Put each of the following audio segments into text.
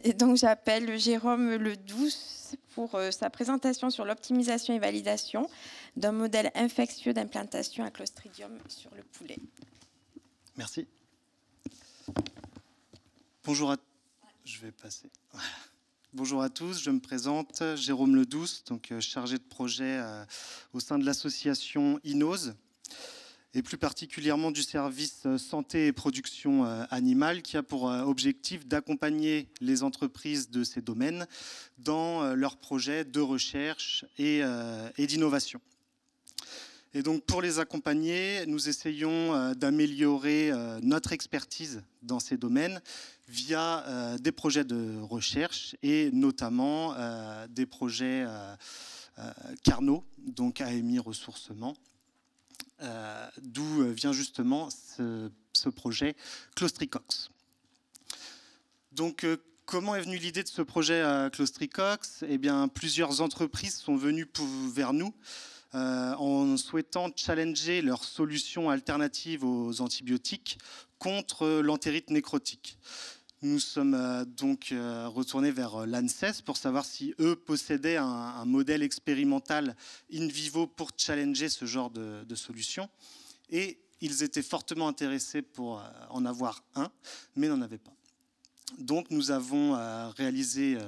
Et donc j'appelle Jérôme Ledouce pour sa présentation sur l'optimisation et validation d'un modèle infectieux d'implantation à Clostridium sur le poulet. Merci. Bonjour à... Je vais passer. Bonjour à tous, je me présente, Jérôme Ledouce, donc chargé de projet au sein de l'association INOSE, et plus particulièrement du service santé et production animale, qui a pour objectif d'accompagner les entreprises de ces domaines dans leurs projets de recherche et d'innovation. Et donc pour les accompagner, nous essayons d'améliorer notre expertise dans ces domaines via des projets de recherche et notamment des projets Carnot, donc AMI ressourcement, d'où vient justement ce projet Clostricox. Donc comment est venue l'idée de ce projet Clostricox? Eh bien, plusieurs entreprises sont venues vers nous en souhaitant challenger leurs solutions alternatives aux antibiotiques contre l'entérite nécrotique. Nous sommes donc retournés vers l'ANSES pour savoir si eux possédaient un modèle expérimental in vivo pour challenger ce genre de solution. Et ils étaient fortement intéressés pour en avoir un, mais n'en avaient pas. Donc nous avons réalisé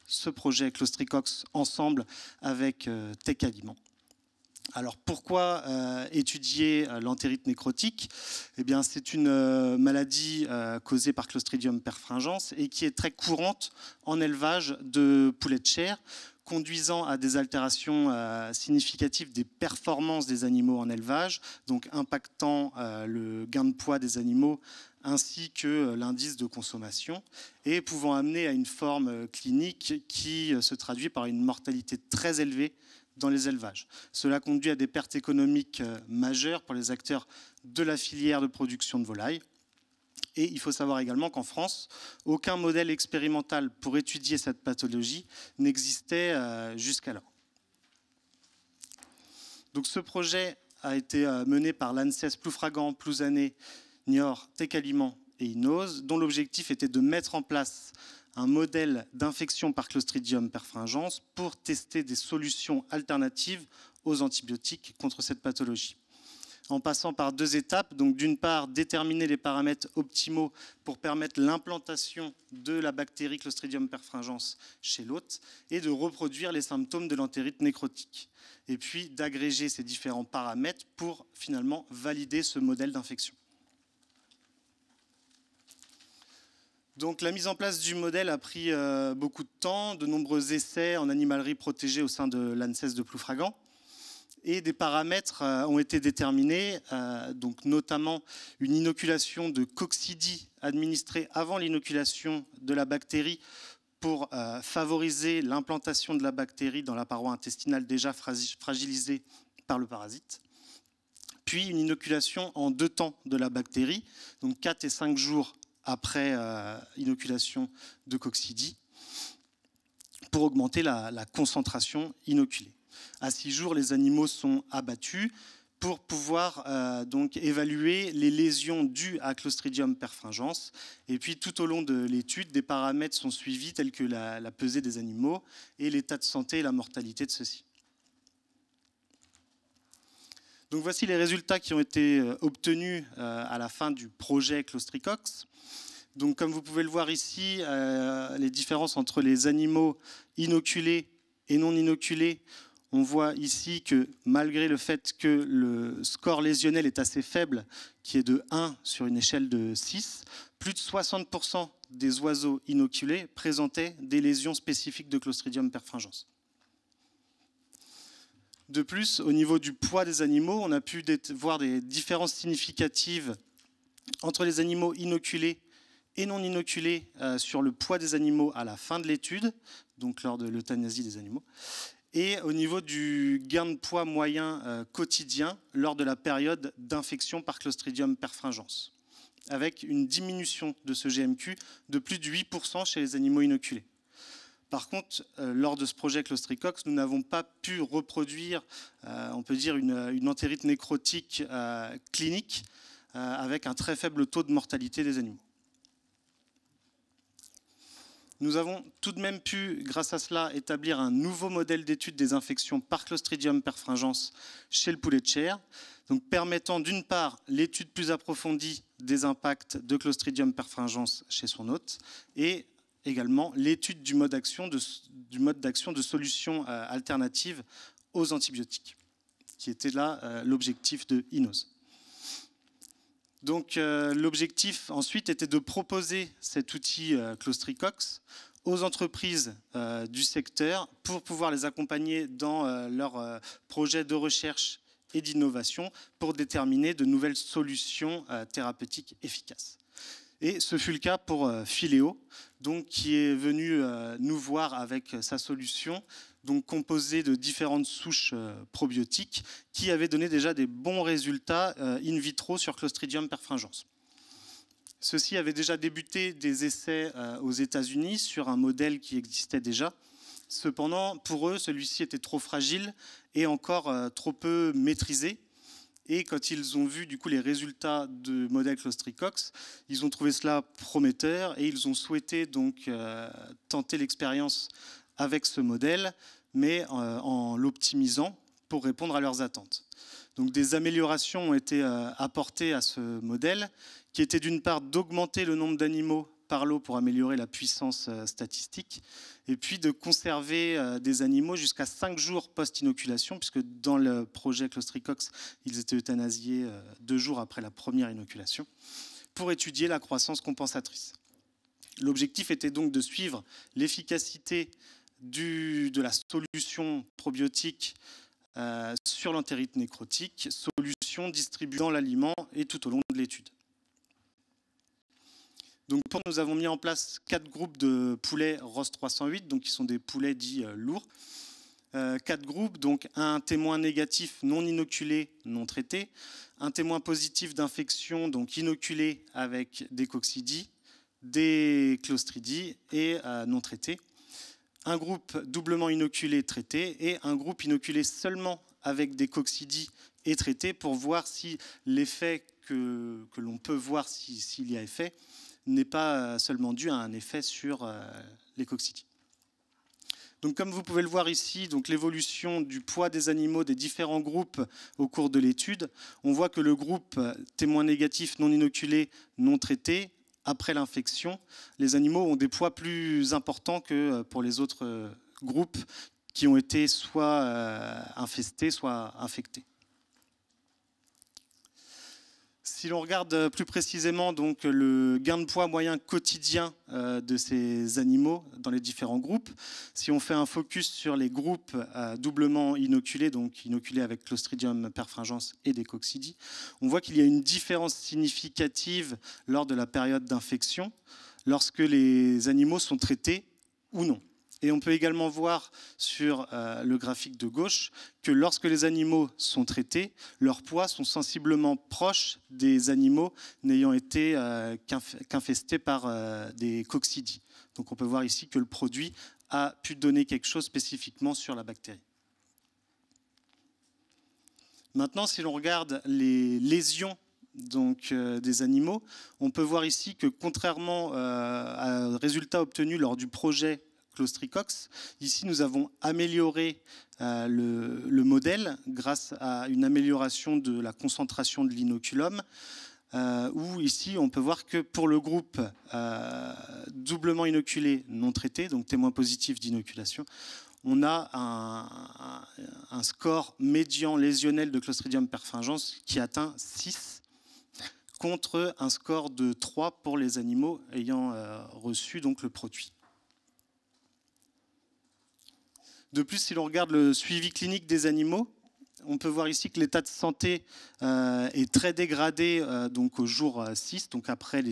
ce projet Clostricox ensemble avec Tech Aliment. Alors pourquoi étudier l'entérite nécrotique? Eh bien, c'est une maladie causée par Clostridium perfringens et qui est très courante en élevage de poulets de chair, conduisant à des altérations significatives des performances des animaux en élevage, donc impactant le gain de poids des animaux ainsi que l'indice de consommation, et pouvant amener à une forme clinique qui se traduit par une mortalité très élevée dans les élevages. Cela conduit à des pertes économiques majeures pour les acteurs de la filière de production de volailles. Et il faut savoir également qu'en France, aucun modèle expérimental pour étudier cette pathologie n'existait jusqu'alors. Donc ce projet a été mené par l'ANSES, Ploufragan, Plouzané, Niort, Tech Aliment et INOSE, dont l'objectif était de mettre en place un modèle d'infection par Clostridium perfringens pour tester des solutions alternatives aux antibiotiques contre cette pathologie. En passant par deux étapes, donc d'une part déterminer les paramètres optimaux pour permettre l'implantation de la bactérie Clostridium perfringens chez l'hôte et de reproduire les symptômes de l'entérite nécrotique. Et puis d'agréger ces différents paramètres pour finalement valider ce modèle d'infection. Donc la mise en place du modèle a pris beaucoup de temps, de nombreux essais en animalerie protégée au sein de l'ANSES de Ploufragan. Et des paramètres ont été déterminés, donc notamment une inoculation de coccidie administrée avant l'inoculation de la bactérie pour favoriser l'implantation de la bactérie dans la paroi intestinale déjà fragilisée par le parasite. Puis une inoculation en 2 temps de la bactérie, donc 4 et 5 jours après inoculation de coccidie, pour augmenter la concentration inoculée. À 6 jours, les animaux sont abattus pour pouvoir donc évaluer les lésions dues à Clostridium perfringens. Et puis tout au long de l'étude, des paramètres sont suivis tels que la pesée des animaux et l'état de santé et la mortalité de ceux-ci. Donc voici les résultats qui ont été obtenus à la fin du projet Clostricox. Donc comme vous pouvez le voir ici, les différences entre les animaux inoculés et non inoculés, on voit ici que malgré le fait que le score lésionnel est assez faible, qui est de 1 sur une échelle de 6, plus de 60% des oiseaux inoculés présentaient des lésions spécifiques de Clostridium perfringens. De plus, au niveau du poids des animaux, on a pu voir des différences significatives entre les animaux inoculés et non inoculés sur le poids des animaux à la fin de l'étude, donc lors de l'euthanasie des animaux, et au niveau du gain de poids moyen quotidien lors de la période d'infection par Clostridium perfringens, avec une diminution de ce GMQ de plus de 8% chez les animaux inoculés. Par contre, lors de ce projet Clostricox, nous n'avons pas pu reproduire, on peut dire, une entérite nécrotique clinique avec un très faible taux de mortalité des animaux. Nous avons tout de même pu, grâce à cela, établir un nouveau modèle d'étude des infections par Clostridium perfringens chez le poulet de chair, donc permettant d'une part l'étude plus approfondie des impacts de Clostridium perfringens chez son hôte et également l'étude du mode d'action de solutions alternatives aux antibiotiques, qui était là l'objectif de INOS. Donc l'objectif ensuite était de proposer cet outil Clostricox aux entreprises du secteur pour pouvoir les accompagner dans leurs projets de recherche et d'innovation pour déterminer de nouvelles solutions thérapeutiques efficaces. Et ce fut le cas pour Philéo, donc, qui est venu nous voir avec sa solution, donc composée de différentes souches probiotiques, qui avaient donné déjà des bons résultats in vitro sur Clostridium perfringens. Ceux-ci avaient déjà débuté des essais aux États-Unis sur un modèle qui existait déjà. Cependant, pour eux, celui-ci était trop fragile et encore trop peu maîtrisé. Et quand ils ont vu du coup les résultats de modèle Clostricox, ils ont trouvé cela prometteur et ils ont souhaité donc tenter l'expérience avec ce modèle, mais en l'optimisant pour répondre à leurs attentes. Donc des améliorations ont été apportées à ce modèle, qui était d'une part d'augmenter le nombre d'animaux par lot pour améliorer la puissance statistique, et puis de conserver des animaux jusqu'à 5 jours post-inoculation, puisque dans le projet Clostricox, ils étaient euthanasiés 2 jours après la première inoculation, pour étudier la croissance compensatrice. L'objectif était donc de suivre l'efficacité de la solution probiotique sur l'entérite nécrotique, solution distribuée dans l'aliment et tout au long de l'étude. Donc nous avons mis en place 4 groupes de poulets ROS 308, donc qui sont des poulets dits lourds. 4 groupes, donc un témoin négatif non inoculé, non traité, un témoin positif d'infection, donc inoculé avec des coccidies, des clostridies et non traité. Un groupe doublement inoculé traité et un groupe inoculé seulement avec des coccidies et traité pour voir si l'effet que l'on peut voir s'il y a effet n'est pas seulement dû à un effet sur les coccidies. Donc, comme vous pouvez le voir ici, donc l'évolution du poids des animaux des différents groupes au cours de l'étude, on voit que le groupe témoin négatif non inoculé, non traité, après l'infection, les animaux ont des poids plus importants que pour les autres groupes qui ont été soit infestés, soit infectés. Si l'on regarde plus précisément donc, le gain de poids moyen quotidien de ces animaux dans les différents groupes, si on fait un focus sur les groupes doublement inoculés, donc inoculés avec Clostridium perfringens et des coccidies, on voit qu'il y a une différence significative lors de la période d'infection, lorsque les animaux sont traités ou non. Et on peut également voir sur le graphique de gauche que lorsque les animaux sont traités, leurs poids sont sensiblement proches des animaux n'ayant été qu'infestés par des coccidies. Donc on peut voir ici que le produit a pu donner quelque chose spécifiquement sur la bactérie. Maintenant, si l'on regarde les lésions donc, des animaux, on peut voir ici que contrairement aux résultats obtenus lors du projet Clostricox, ici nous avons amélioré le modèle grâce à une amélioration de la concentration de l'inoculum, où ici on peut voir que pour le groupe doublement inoculé non traité, donc témoin positif d'inoculation, on a un score médian lésionnel de Clostridium perfringens qui atteint 6 contre un score de 3 pour les animaux ayant reçu donc, le produit. De plus, si l'on regarde le suivi clinique des animaux, on peut voir ici que l'état de santé est très dégradé donc au jour 6, donc après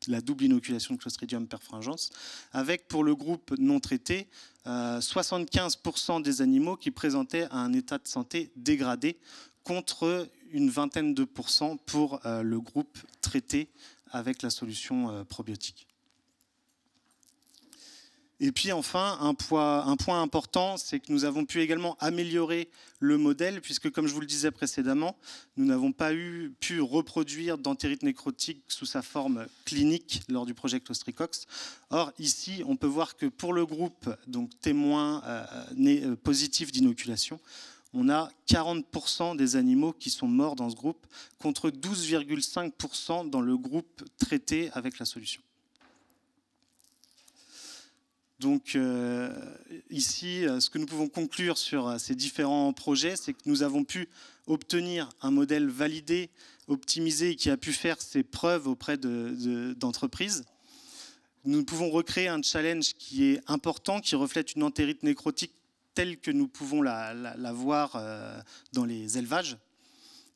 la double inoculation de Clostridium perfringens, avec pour le groupe non traité 75% des animaux qui présentaient un état de santé dégradé contre une vingtaine de pourcents pour le groupe traité avec la solution probiotique. Et puis enfin, un point important, c'est que nous avons pu également améliorer le modèle, puisque comme je vous le disais précédemment, nous n'avons pas pu reproduire d'entérite nécrotique sous sa forme clinique lors du projet Clostricox. Or, ici, on peut voir que pour le groupe donc témoin positif d'inoculation, on a 40% des animaux qui sont morts dans ce groupe, contre 12,5% dans le groupe traité avec la solution. Donc ici, ce que nous pouvons conclure sur ces différents projets, c'est que nous avons pu obtenir un modèle validé, optimisé et qui a pu faire ses preuves auprès d'entreprises. Nous pouvons recréer un challenge qui est important, qui reflète une entérite nécrotique telle que nous pouvons la voir dans les élevages.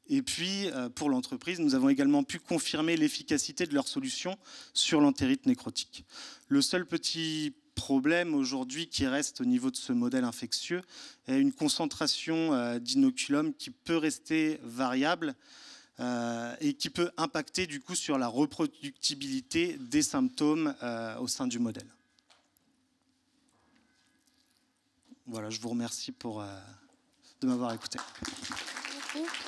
Et puis, pour l'entreprise, nous avons également pu confirmer l'efficacité de leur solution sur l'entérite nécrotique. Le seul petit problème aujourd'hui qui reste au niveau de ce modèle infectieux est une concentration d'inoculum qui peut rester variable et qui peut impacter du coup sur la reproductibilité des symptômes au sein du modèle. Voilà, je vous remercie de m'avoir écouté. Merci.